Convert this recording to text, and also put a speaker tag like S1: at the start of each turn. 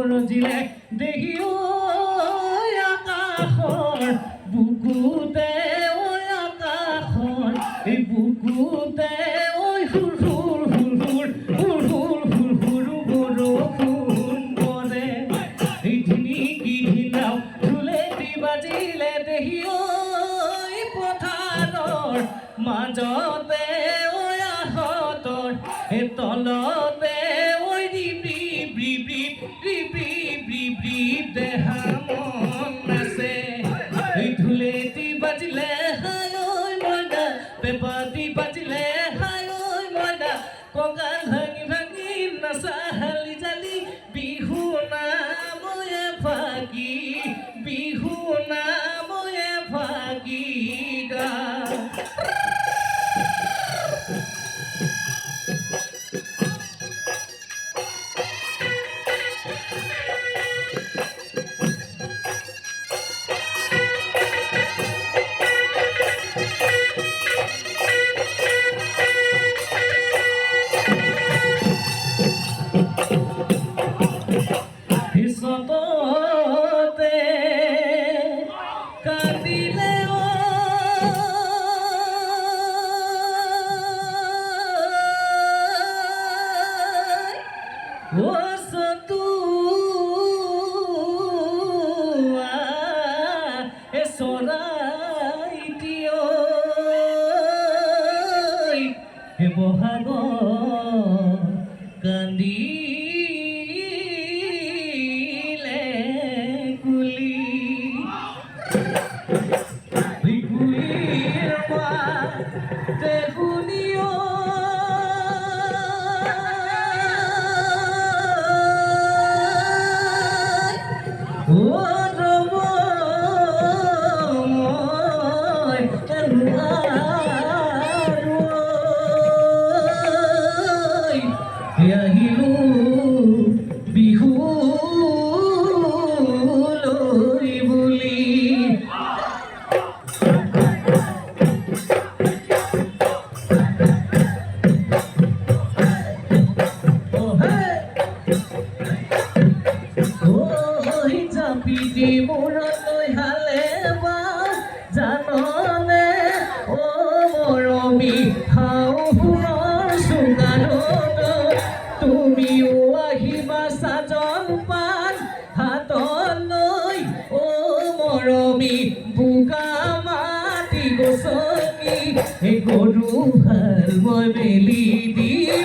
S1: গৰজিলে দেহি আকাশৰ বুকুতে আকাশৰ এই বুকুতে সুৰ সুৰ সুৰ সুৰ সুৰ সুৰ সুৰ সুৰ বৰষুণ পৰে এই ধিনিকি ধিনাও ঢোলেটি বাজিলে দেহি পথাৰৰ মাজতে আহতৰ এই তলতে দেহা মন আছে এই ঢোলেটি বাজিলে হাই ঐ মইনা পেপাটি বাজিলে হাই ঐ মইনা কঁকাল ভাঙি ভাঙি নাচা হালি জালি বিহু নাময়ে ফাকি বিহু নাময়ে ফাকি গা সততে কান্দিলে ও সতুয়া এ চৰাইটি হে বহাগ কান্দি বিহু লৈ বুলি জাপিটি মূৰলৈ হালে বা জাননে অ মৰমী হাও সোণৰ চুঙাৰত তুমিও আহিবা সাজন পান হাতলৈ অ মৰমী বোকা মাটি গছকি গৰু হাল মই মেলি দি